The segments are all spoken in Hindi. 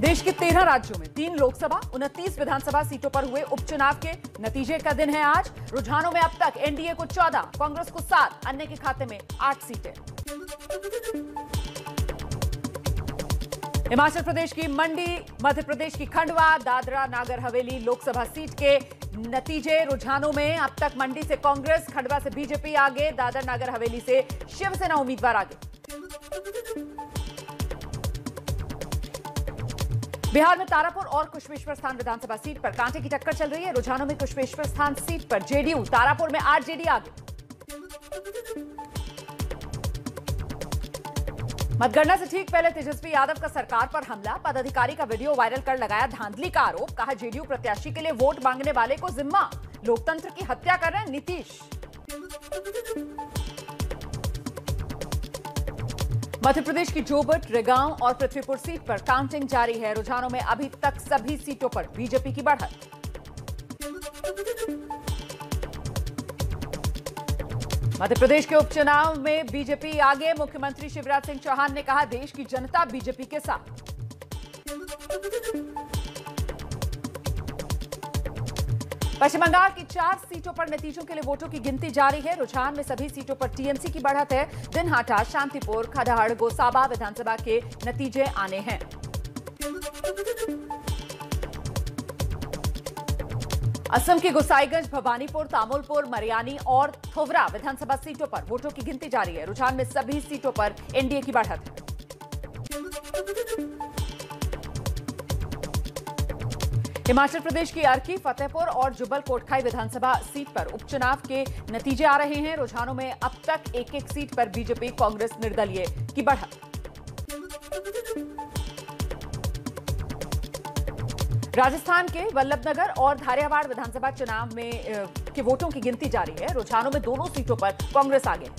देश के 13 राज्यों में 3 लोकसभा 29 विधानसभा सीटों पर हुए उपचुनाव के नतीजे का दिन है आज। रुझानों में अब तक एनडीए को 14, कांग्रेस को 7, अन्य के खाते में 8 सीटें। हिमाचल प्रदेश की मंडी, मध्य प्रदेश की खंडवा, दादरा नागर हवेली लोकसभा सीट के नतीजे। रुझानों में अब तक मंडी से कांग्रेस, खंडवा से बीजेपी आगे, दादर नागर हवेली से शिवसेना उम्मीदवार आगे। बिहार में तारापुर और कुशवेश्वर स्थान विधानसभा सीट पर कांटे की टक्कर चल रही है। रुझानों में कुशवेश्वर स्थान सीट पर जेडीयू, तारापुर में आरजेडी आगे। मतगणना से ठीक पहले तेजस्वी यादव का सरकार पर हमला, पदाधिकारी का वीडियो वायरल कर लगाया धांधली का आरोप। कहा जेडीयू प्रत्याशी के लिए वोट मांगने वाले को जिम्मा, लोकतंत्र की हत्या कर रहे हैं नीतीश। मध्य प्रदेश की जोबट, रेगांव और पृथ्वीपुर सीट पर काउंटिंग जारी है। रुझानों में अभी तक सभी सीटों पर बीजेपी की बढ़त। मध्य प्रदेश के उपचुनाव में बीजेपी आगे। मुख्यमंत्री शिवराज सिंह चौहान ने कहा देश की जनता बीजेपी के साथ। पश्चिम बंगाल की 4 सीटों पर नतीजों के लिए वोटों की गिनती जारी है। रुझान में सभी सीटों पर टीएमसी की बढ़त है। दिनहाटा, शांतिपुर, खडहड़, गोसाबा विधानसभा के नतीजे आने हैं। असम की गोसाईगंज, भवानीपुर, तामुलपुर, मरियानी और थोवरा विधानसभा सीटों पर वोटों की गिनती जारी है। रुझान में सभी सीटों पर एनडीए की बढ़त है। हिमाचल प्रदेश की अर्की, फतेहपुर और जुब्बल कोटखाई विधानसभा सीट पर उपचुनाव के नतीजे आ रहे हैं। रुझानों में अब तक एक-एक सीट पर बीजेपी, कांग्रेस, निर्दलीय की बढ़त। राजस्थान के वल्लभनगर और धारियावाड़ विधानसभा चुनाव में के वोटों की गिनती जारी है। रुझानों में दोनों सीटों पर कांग्रेस आगे।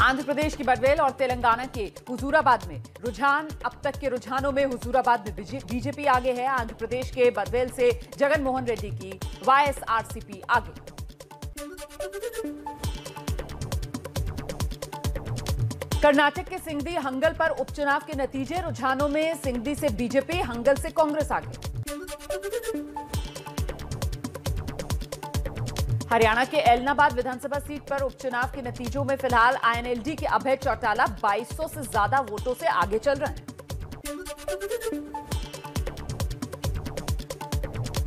आंध्र प्रदेश की बडवेल और तेलंगाना के हुजूराबाद में रुझान, अब तक के रुझानों में हुजूराबाद में बीजेपी आगे है। आंध्र प्रदेश के बडवेल से जगन मोहन रेड्डी की वाईएसआरसीपी आगे। कर्नाटक के सिंगदी हंगल पर उपचुनाव के नतीजे। रुझानों में सिंगदी से बीजेपी, हंगल से कांग्रेस आगे। हरियाणा के एलनाबाद विधानसभा सीट पर उपचुनाव के नतीजों में फिलहाल आईएनएलडी के अभय चौटाला 2200 से ज्यादा वोटों से आगे चल रहे हैं।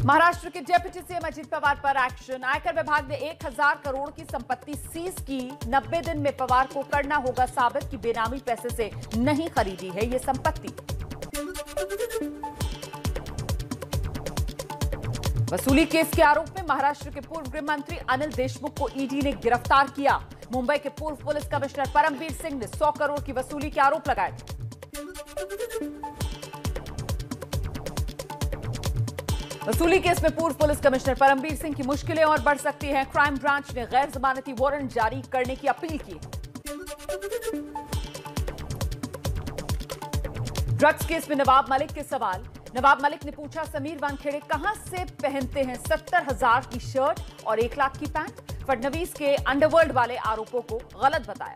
महाराष्ट्र के डिप्टी सीएम अजित पवार पर एक्शन। आयकर विभाग ने 1000 करोड़ की संपत्ति सीज की। 90 दिन में पवार को करना होगा साबित कि बेनामी पैसे से नहीं खरीदी है ये संपत्ति। वसूली केस के आरोप में महाराष्ट्र के पूर्व गृह मंत्री अनिल देशमुख को ईडी ने गिरफ्तार किया। मुंबई के पूर्व पुलिस कमिश्नर परमबीर सिंह ने 100 करोड़ की वसूली के आरोप लगाए। वसूली केस में पूर्व पुलिस कमिश्नर परमबीर सिंह की मुश्किलें और बढ़ सकती हैं। क्राइम ब्रांच ने गैर जमानती वारंट जारी करने की अपील की। ड्रग्स केस में नवाब मलिक के सवाल। नवाब मलिक ने पूछा समीर वानखेड़े कहां से पहनते हैं 70,000 की शर्ट और 1 लाख की पैंट। फडणवीस के अंडरवर्ल्ड वाले आरोपों को गलत बताया।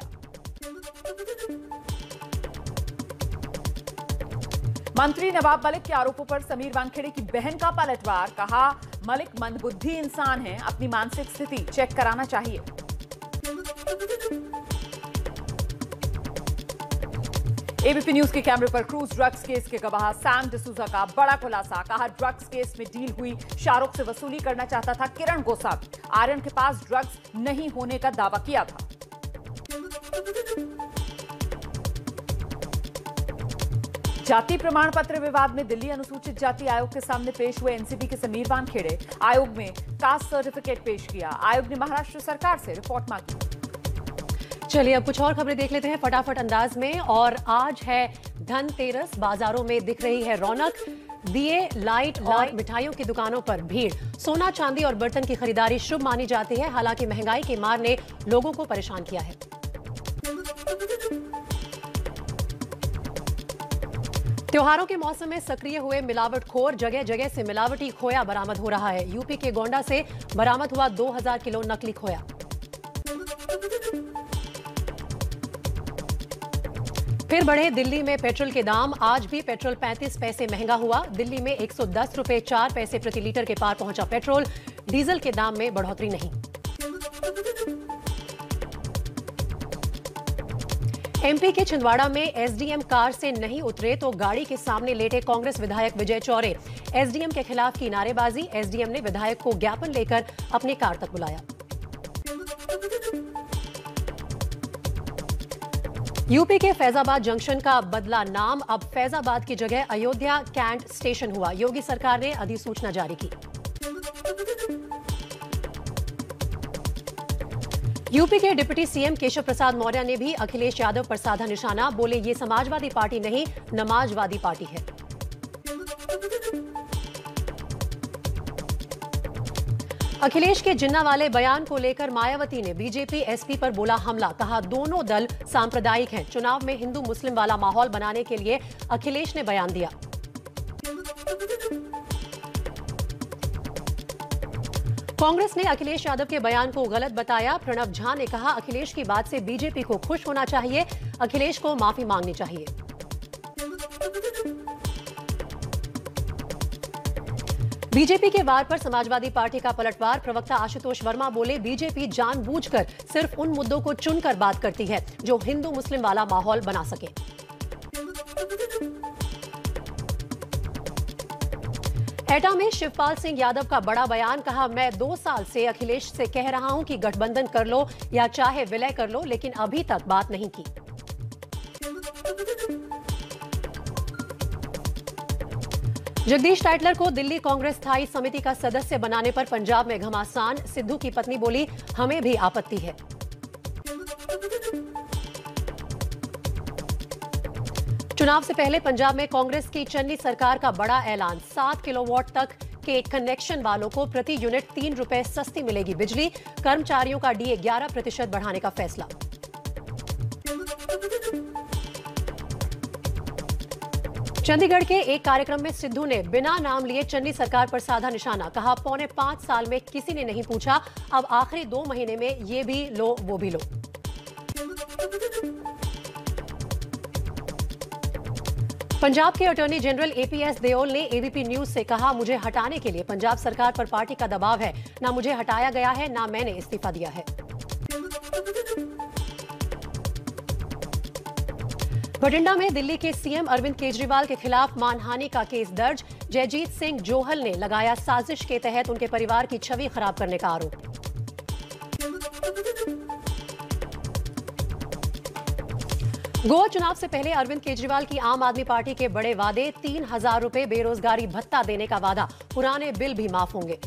मंत्री नवाब मलिक के आरोपों पर समीर वानखेड़े की बहन का पलटवार। कहा मलिक मंदबुद्धि इंसान है, अपनी मानसिक स्थिति चेक कराना चाहिए। एबीपी न्यूज के कैमरे पर क्रूज ड्रग्स केस के गवाह सैम डिसूजा का बड़ा खुलासा। कहा ड्रग्स केस में डील हुई, शाहरुख से वसूली करना चाहता था किरण गोसावी। आर्यन के पास ड्रग्स नहीं होने का दावा किया था। जाति प्रमाण पत्र विवाद में दिल्ली अनुसूचित जाति आयोग के सामने पेश हुए एनसीबी के समीर वानखेड़े। आयोग में कास्ट सर्टिफिकेट पेश किया। आयोग ने महाराष्ट्र सरकार से रिपोर्ट मांगी। चलिए अब कुछ और खबरें देख लेते हैं फटाफट अंदाज में। और आज है धनतेरस, बाजारों में दिख रही है रौनक। दिए, लाइट और मिठाइयों की दुकानों पर भीड़। सोना, चांदी और बर्तन की खरीदारी शुभ मानी जाती है। हालांकि महंगाई की मार ने लोगों को परेशान किया है। त्योहारों के मौसम में सक्रिय हुए मिलावटखोर। जगह जगह से मिलावटी खोया बरामद हो रहा है। यूपी के गोंडा से बरामद हुआ 2000 किलो नकली खोया। फिर बढ़े दिल्ली में पेट्रोल के दाम। आज भी पेट्रोल 35 पैसे महंगा हुआ। दिल्ली में 110 रुपए 4 पैसे प्रति लीटर के पार पहुंचा पेट्रोल। डीजल के दाम में बढ़ोतरी नहीं। एमपी के छिंदवाड़ा में एसडीएम कार से नहीं उतरे तो गाड़ी के सामने लेटे कांग्रेस विधायक विजय चौरे। एसडीएम के खिलाफ की नारेबाजी। एसडीएम ने विधायक को ज्ञापन लेकर अपनी कार तक बुलाया। यूपी के फैजाबाद जंक्शन का बदला नाम। अब फैजाबाद की जगह अयोध्या कैंट स्टेशन हुआ। योगी सरकार ने अधिसूचना जारी की। यूपी के डिप्टी सीएम केशव प्रसाद मौर्य ने भी अखिलेश यादव पर साधा निशाना। बोले ये समाजवादी पार्टी नहीं, नमाजवादी पार्टी है। अखिलेश के जिन्ना वाले बयान को लेकर मायावती ने बीजेपी एसपी पर बोला हमला। कहा दोनों दल सांप्रदायिक हैं। चुनाव में हिंदू मुस्लिम वाला माहौल बनाने के लिए अखिलेश ने बयान दिया। कांग्रेस ने अखिलेश यादव के बयान को गलत बताया। प्रणब झा ने कहा अखिलेश की बात से बीजेपी को खुश होना चाहिए, अखिलेश को माफी मांगनी चाहिए। बीजेपी के वार पर समाजवादी पार्टी का पलटवार। प्रवक्ता आशुतोष वर्मा बोले बीजेपी जानबूझकर सिर्फ उन मुद्दों को चुनकर बात करती है जो हिंदू मुस्लिम वाला माहौल बना सके। एटा में शिवपाल सिंह यादव का बड़ा बयान। कहा मैं 2 साल से अखिलेश से कह रहा हूं कि गठबंधन कर लो या चाहे विलय कर लो, लेकिन अभी तक बात नहीं की। जगदीश टाइटलर को दिल्ली कांग्रेस स्थायी समिति का सदस्य बनाने पर पंजाब में घमासान। सिद्धू की पत्नी बोली हमें भी आपत्ति है। चुनाव से पहले पंजाब में कांग्रेस की चन्नी सरकार का बड़ा ऐलान। 7 किलोवाट तक के कनेक्शन वालों को प्रति यूनिट 3 रुपए सस्ती मिलेगी बिजली। कर्मचारियों का डीए 11% बढ़ाने का फैसला। चंडीगढ़ के एक कार्यक्रम में सिद्धू ने बिना नाम लिए चन्नी सरकार पर साधा निशाना। कहा 4.25 साल में किसी ने नहीं पूछा, अब आखिरी 2 महीने में ये भी लो वो भी लो। पंजाब के अटॉर्नी जनरल एपीएस देओल ने एबीपी न्यूज से कहा मुझे हटाने के लिए पंजाब सरकार पर पार्टी का दबाव है। ना मुझे हटाया गया है, ना मैंने इस्तीफा दिया है। बठिंडा में दिल्ली के सीएम अरविंद केजरीवाल के खिलाफ मानहानि का केस दर्ज। जयजीत सिंह जोहल ने लगाया साजिश के तहत उनके परिवार की छवि खराब करने का आरोप। गोवा चुनाव से पहले अरविंद केजरीवाल की आम आदमी पार्टी के बड़े वादे। 3000 रुपए बेरोजगारी भत्ता देने का वादा। पुराने बिल भी माफ होंगे।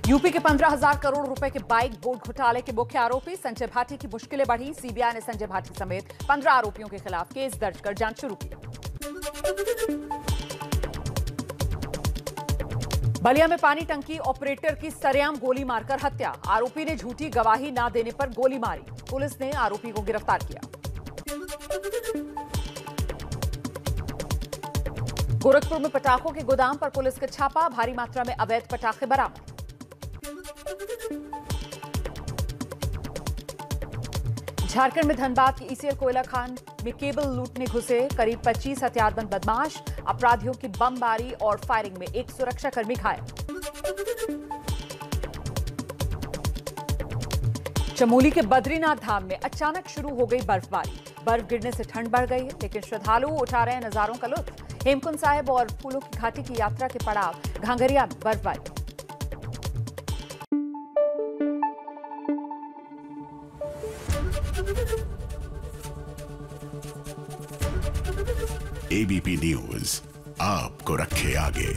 यूपी के 15,000 करोड़ रुपए के बाइक बोर्ड घोटाले के मुख्य आरोपी संजय भाटी की मुश्किलें बढ़ी। सीबीआई ने संजय भाटी समेत 15 आरोपियों के खिलाफ केस दर्ज कर जांच शुरू की। बलिया में पानी टंकी ऑपरेटर की सरेआम गोली मारकर हत्या। आरोपी ने झूठी गवाही न देने पर गोली मारी। पुलिस ने आरोपी को गिरफ्तार किया। गोरखपुर में पटाखों के गोदाम पर पुलिस का छापा। भारी मात्रा में अवैध पटाखे बरामद। झारखंड में धनबाद की ईसीएल कोयला खान में केबल लूटने घुसे करीब 25 हथियारबंद बदमाश। अपराधियों की बमबारी और फायरिंग में एक सुरक्षाकर्मी घायल। चमोली के बद्रीनाथ धाम में अचानक शुरू हो गई बर्फबारी। बर्फ गिरने से ठंड बढ़ गई है, लेकिन श्रद्धालु उठा रहे हैं नजारों का लुत्फ। हेमकुंड साहिब और फूलों की घाटी की यात्रा के पड़ाव घांघरिया में बर्फबारी। एबीपी न्यूज आपको रखे आगे।